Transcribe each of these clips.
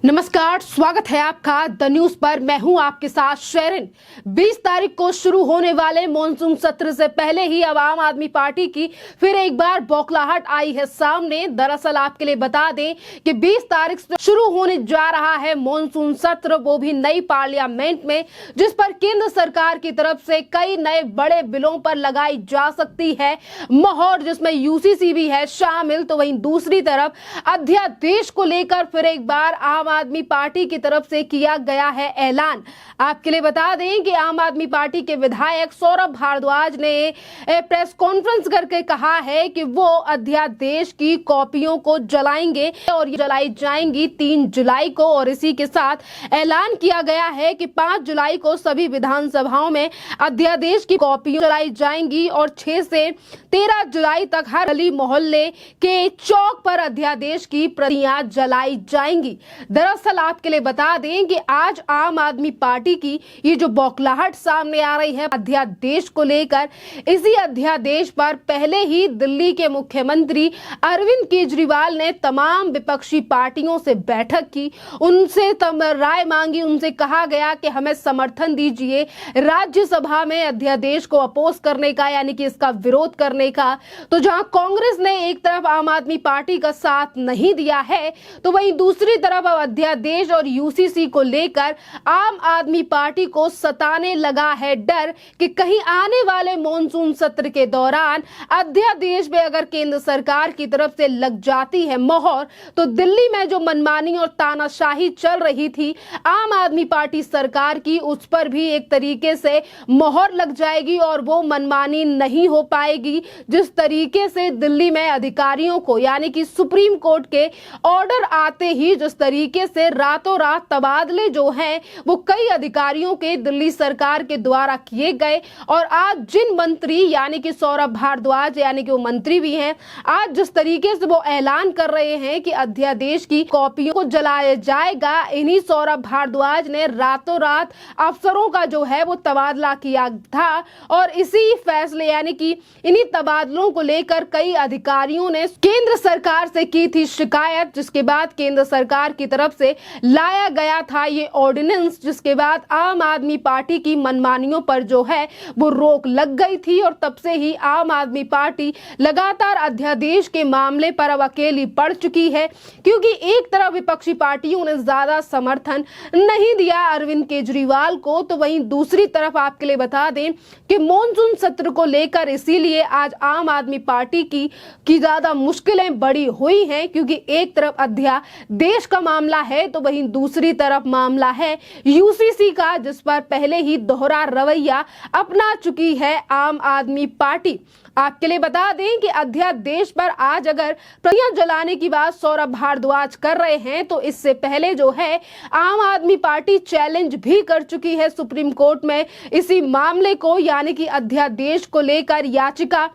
नमस्कार, स्वागत है आपका द न्यूज पर। मैं हूं आपके साथ शेरिन। 20 तारीख को शुरू होने वाले मॉनसून सत्र से पहले ही अब आम आदमी पार्टी की फिर एक बार बौखलाहट आई है सामने। दरअसल आपके लिए बता दें कि 20 तारीख से शुरू होने जा रहा है मॉनसून सत्र, वो भी नई पार्लियामेंट में, जिस पर केंद्र सरकार की तरफ से कई नए बड़े बिलों पर लगाई जा सकती है मोहर, जिसमें यूसीसी भी है शामिल। तो वहीं दूसरी तरफ अध्यादेश को लेकर फिर एक बार आम आदमी पार्टी की तरफ से किया गया है ऐलान। आपके लिए बता दें कि आम आदमी पार्टी के विधायक सौरभ भारद्वाज ने प्रेस कॉन्फ्रेंस करके कहा है कि वो अध्यादेश की कॉपियों को जलाएंगे और ये जलाई जाएंगी 3 जुलाई को। और इसी के साथ ऐलान किया गया है कि 5 जुलाई को सभी विधानसभाओं में अध्यादेश की कॉपियां जलाई जाएंगी और 6 से 13 जुलाई तक हर गली मोहल्ले के चौक पर अध्यादेश की प्रतियां जलाई जाएंगी। दरअसल आपके लिए बता दें कि आज आम आदमी पार्टी की ये जो बौखलाहट सामने आ रही है अध्यादेश को लेकर, इसी अध्यादेश पर पहले ही दिल्ली के मुख्यमंत्री अरविंद केजरीवाल ने तमाम विपक्षी पार्टियों से बैठक की, उनसे राय मांगी। उनसे कहा गया कि हमें समर्थन दीजिए राज्यसभा में अध्यादेश को अपोज करने का, यानी कि इसका विरोध करने का। तो जहां कांग्रेस ने एक तरफ आम आदमी पार्टी का साथ नहीं दिया है, तो वहीं दूसरी तरफ अध्यादेश और यूसीसी को लेकर आम आदमी पार्टी को सताने लगा है डर कि कहीं आने वाले मॉनसून सत्र के दौरान अध्यादेश में अगर केंद्र सरकार की तरफ से लग जाती है मोहर, तो दिल्ली में जो मनमानी और तानाशाही चल रही थी आम आदमी पार्टी सरकार की, उस पर भी एक तरीके से मोहर लग जाएगी और वो मनमानी नहीं हो पाएगी। जिस तरीके से दिल्ली में अधिकारियों को, यानी कि सुप्रीम कोर्ट के ऑर्डर आते ही जिस तरीके से रातों रात तबादले जो हैं वो कई अधिकारियों के दिल्ली सरकार के द्वारा किए गए, और आज जिन मंत्री, यानी कि सौरभ भारद्वाज, यानी कि वो मंत्री भी हैं, आज जिस तरीके से वो ऐलान कर रहे हैं कि अध्यादेश की कॉपियों को जलाया जाएगा, इन्हीं सौरभ भारद्वाज ने रातों रात अफसरों का जो है वो तबादला किया था। और इसी फैसले, यानी कि इन्हीं तबादलों को लेकर कई अधिकारियों ने केंद्र सरकार से की थी शिकायत, जिसके बाद केंद्र सरकार की तरफ से लाया गया था ये ऑर्डिनेंस, जिसके बाद आम आदमी पार्टी की मनमानियों पर जो है वो रोक लग गई थी। और तब से ही आम आदमी पार्टी लगातार अध्यादेश के मामले पर अब अकेली पड़ चुकी है, क्योंकि एक तरफ विपक्षी पार्टियों ने ज्यादा समर्थन नहीं दिया अरविंद केजरीवाल को, तो वहीं दूसरी तरफ आपके लिए बता दें कि मॉनसून सत्र को लेकर इसीलिए आज आम आदमी पार्टी की ज्यादा मुश्किलें बड़ी हुई हैं, क्योंकि एक तरफ अध्यादेश का मामला है तो वहीं दूसरी तरफ मामला है यूसीसी का, जिस पर पहले ही दोहरा रवैया अपना चुकी है आम आदमी पार्टी। आपके लिए बता दें कि अध्यादेश पर आज अगर प्रतियां जलाने की बात सौरभ भारद्वाज कर रहे हैं, तो इससे पहले जो है आम आदमी पार्टी चैलेंज भी कर चुकी है सुप्रीम कोर्ट में इसी मामले को, यानी कि अध्यादेश को लेकर याचिका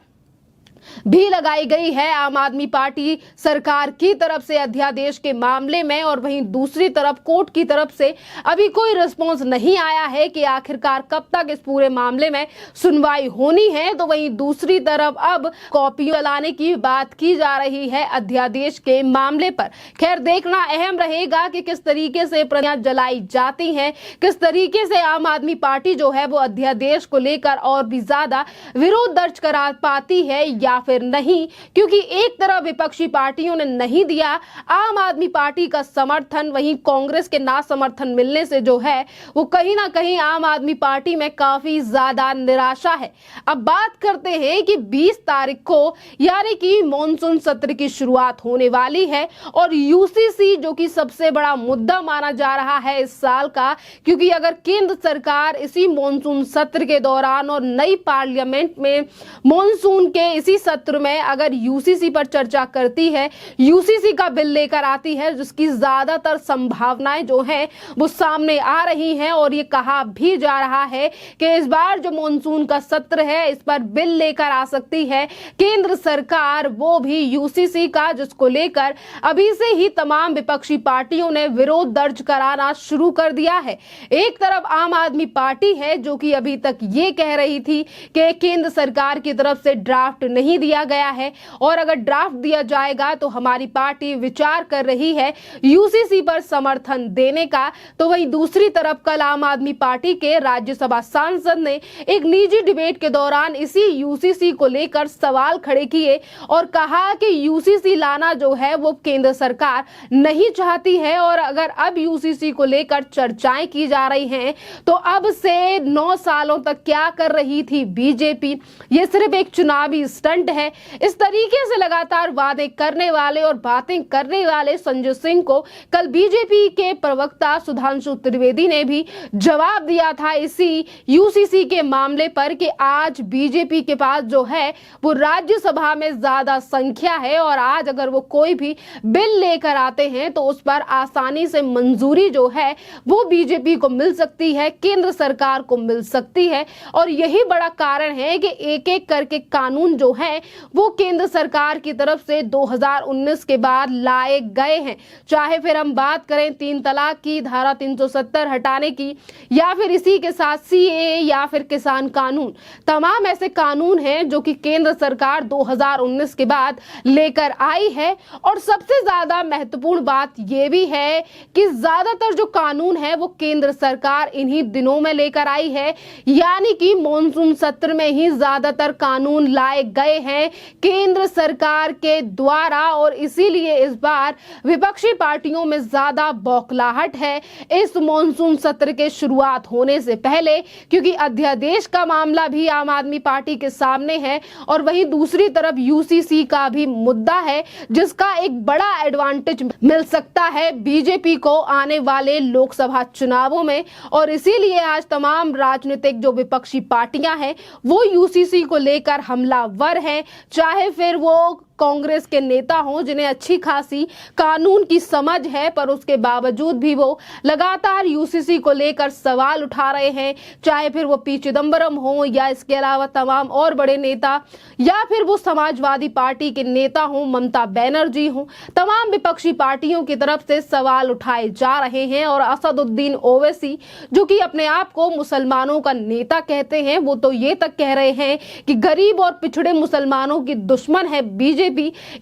भी लगाई गई है आम आदमी पार्टी सरकार की तरफ से अध्यादेश के मामले में। और वहीं दूसरी तरफ कोर्ट की तरफ से अभी कोई रिस्पांस नहीं आया है कि आखिरकार कब तक इस पूरे मामले में सुनवाई होनी है। तो वहीं दूसरी तरफ अब कॉपी जलाने की बात की जा रही है अध्यादेश के मामले पर। खैर, देखना अहम रहेगा कि किस तरीके से प्रतियां जलाई जाती हैं, किस तरीके से आम आदमी पार्टी जो है वो अध्यादेश को लेकर और भी ज्यादा विरोध दर्ज करा पाती है या फिर नहीं, क्योंकि एक तरफ विपक्षी पार्टियों ने नहीं दिया आम आदमी पार्टी का समर्थन, वहीं कांग्रेस के ना समर्थन मिलने से जो है वो कहीं ना कहीं आम आदमी पार्टी में काफी ज्यादा निराशा है। अब बात करते हैं कि 20 तारीख को, यानी कि मॉनसून सत्र की शुरुआत होने वाली है, और यूसीसी जो कि सबसे बड़ा मुद्दा माना जा रहा है इस साल का, क्योंकि अगर केंद्र सरकार इसी मॉनसून सत्र के दौरान और नई पार्लियामेंट में मॉनसून के इसी सत्र में अगर यूसीसी पर चर्चा करती है, यूसीसी का बिल लेकर आती है, जिसकी ज्यादातर संभावनाएं जो हैं वो सामने आ रही हैं, और ये कहा भी जा रहा है कि इस बार जो मॉनसून का सत्र है इस पर बिल लेकर आ सकती है केंद्र सरकार, वो भी यूसीसी का, जिसको लेकर अभी से ही तमाम विपक्षी पार्टियों ने विरोध दर्ज कराना शुरू कर दिया है। एक तरफ आम आदमी पार्टी है जो कि अभी तक ये कह रही थी कि केंद्र सरकार की तरफ से ड्राफ्ट नहीं नहीं दिया गया है और अगर ड्राफ्ट दिया जाएगा तो हमारी पार्टी विचार कर रही है यूसीसी पर समर्थन देने का। तो वहीं दूसरी तरफ कल आम आदमी पार्टी के राज्यसभा सांसद ने एक निजी डिबेट के दौरान इसी यूसीसी को लेकर सवाल खड़े किए और कहा कि यूसीसी लाना जो है वो केंद्र सरकार नहीं चाहती है और अगर अब यूसीसी को लेकर चर्चाएं की जा रही हैं तो अब से 9 सालों तक क्या कर रही थी बीजेपी, ये सिर्फ एक चुनावी स्टंट है। इस तरीके से लगातार वादे करने वाले और बातें करने वाले संजय सिंह को कल बीजेपी के प्रवक्ता सुधांशु त्रिवेदी ने भी जवाब दिया था इसी यूसीसी के मामले पर कि आज बीजेपी के पास जो है वो राज्यसभा में ज्यादा संख्या है और आज अगर वो कोई भी बिल लेकर आते हैं तो उस पर आसानी से मंजूरी जो है वो बीजेपी को मिल सकती है, केंद्र सरकार को मिल सकती है। और यही बड़ा कारण है कि एक एक करके कानून जो है वो केंद्र सरकार की तरफ से 2019 के बाद लाए गए हैं। चाहे फिर हम बात करें 3 तलाक की, धारा 370 हटाने की, या फिर इसी के साथ सीएए या फिर किसान कानून, तमाम ऐसे कानून हैं जो कि केंद्र सरकार 2019 के बाद लेकर आई है। और सबसे ज्यादा महत्वपूर्ण बात यह भी है कि ज्यादातर जो कानून है वो केंद्र सरकार इन्हीं दिनों में लेकर आई है, यानी कि मॉनसून सत्र में ही ज्यादातर कानून लाए गए हैं केंद्र सरकार के द्वारा। और इसीलिए इस बार विपक्षी पार्टियों में ज्यादा बौखलाहट है इस मॉनसून सत्र के शुरुआत होने से पहले, क्योंकि अध्यादेश का मामला भी आम आदमी पार्टी के सामने है और वहीं दूसरी तरफ यूसीसी का भी मुद्दा है जिसका एक बड़ा एडवांटेज मिल सकता है बीजेपी को आने वाले लोकसभा चुनावों में। और इसीलिए आज तमाम राजनीतिक जो विपक्षी पार्टियां हैं वो यूसीसी को लेकर हमलावर हैं, चाहे फिर वो कांग्रेस के नेता हों जिन्हें अच्छी खासी कानून की समझ है पर उसके बावजूद भी वो लगातार यूसीसी को लेकर सवाल उठा रहे हैं, चाहे फिर वो पी चिदंबरम हो या इसके अलावा तमाम और बड़े नेता, या फिर वो समाजवादी पार्टी के नेता हों, ममता बनर्जी हों, तमाम विपक्षी पार्टियों की तरफ से सवाल उठाए जा रहे हैं। और असदुद्दीन ओवैसी जो कि अपने आप को मुसलमानों का नेता कहते हैं, वो तो ये तक कह रहे हैं कि गरीब और पिछड़े मुसलमानों की दुश्मन है बीजेपी,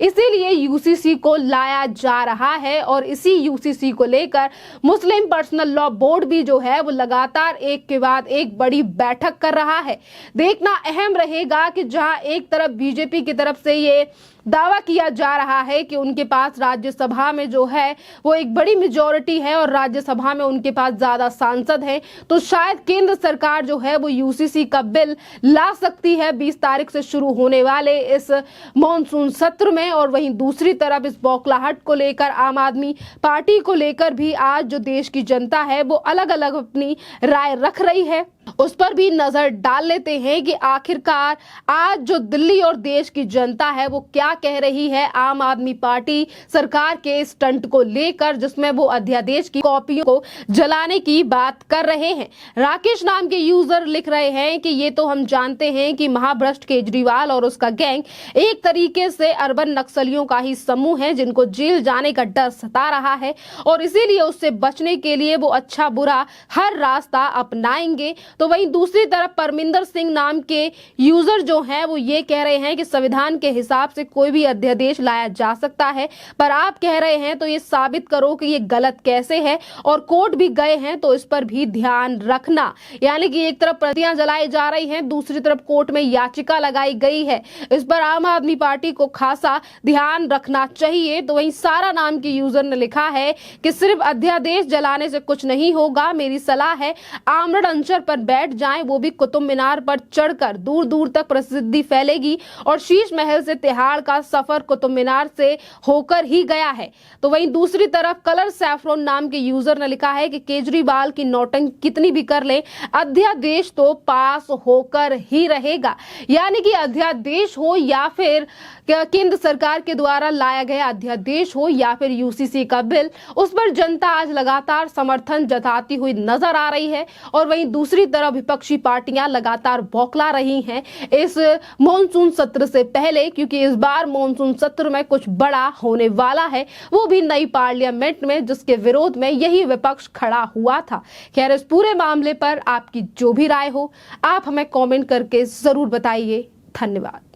इसीलिए यूसीसी को लाया जा रहा है। और इसी यूसीसी को लेकर मुस्लिम पर्सनल लॉ बोर्ड भी जो है वो लगातार एक के बाद एक बड़ी बैठक कर रहा है। देखना अहम रहेगा कि जहां एक तरफ बीजेपी की तरफ से ये दावा किया जा रहा है कि उनके पास राज्यसभा में जो है वो एक बड़ी मेजॉरिटी है और राज्यसभा में उनके पास ज्यादा सांसद हैं, तो शायद केंद्र सरकार जो है वो यूसीसी का बिल ला सकती है 20 तारीख से शुरू होने वाले इस मॉनसून सत्र में। और वहीं दूसरी तरफ इस बौखलाहट को लेकर आम आदमी पार्टी को लेकर भी आज जो देश की जनता है वो अलग अलग अपनी राय रख रही है, उस पर भी नजर डाल लेते हैं कि आखिरकार आज जो दिल्ली और देश की जनता है वो क्या कह रही है आम आदमी पार्टी सरकार के स्टंट को लेकर, जिसमें वो अध्यादेश की कॉपियों को जलाने की बात कर रहे हैं। राकेश नाम के यूजर लिख रहे हैं कि ये तो हम जानते हैं कि महाभ्रष्ट केजरीवाल और उसका गैंग एक तरीके से अर्बन नक्सलियों का ही समूह है जिनको जेल जाने का डर सता रहा है और इसीलिए उससे बचने के लिए वो अच्छा बुरा हर रास्ता अपनाएंगे। तो वहीं दूसरी तरफ परमिंदर सिंह नाम के यूजर जो हैं वो ये कह रहे हैं कि संविधान के हिसाब से कोई भी अध्यादेश लाया जा सकता है, पर आप कह रहे हैं तो ये साबित करो कि ये गलत कैसे है, और कोर्ट भी गए हैं तो इस पर भी ध्यान रखना। यानी कि एक तरफ प्रतियां जलाई जा रही हैं, दूसरी तरफ कोर्ट में याचिका लगाई गई है, इस पर आम आदमी पार्टी को खासा ध्यान रखना चाहिए। तो वहीं सारा नाम के यूजर ने लिखा है कि सिर्फ अध्यादेश जलाने से कुछ नहीं होगा, मेरी सलाह है आमरण अनशन पर बैठ जाएं, वो भी कुतुब मीनार पर चढ़कर, दूर दूर तक प्रसिद्धि फैलेगी और शीश महल से तिहाड़ का सफर कुतुब मीनार से होकर ही गया है। तो वहीं दूसरी तरफ कलर सैफरोन नाम के यूजर ने लिखा है कि केजरीवाल की नौटंकी कितनी भी कर ले, अध्यादेश तो पास होकर ही रहेगा। यानी कि अध्यादेश हो या फिर केंद्र सरकार के द्वारा लाया गया अध्यादेश हो या फिर यूसीसी का बिल, उस पर जनता आज लगातार समर्थन जताती हुई नजर आ रही है। और वहीं दूसरी तरफ विपक्षी पार्टियां लगातार बौखला रही हैं इस मॉनसून सत्र से पहले, क्योंकि इस बार मॉनसून सत्र में कुछ बड़ा होने वाला है, वो भी नई पार्लियामेंट में, जिसके विरोध में यही विपक्ष खड़ा हुआ था। खैर, इस पूरे मामले पर आपकी जो भी राय हो आप हमें कमेंट करके जरूर बताइए। धन्यवाद।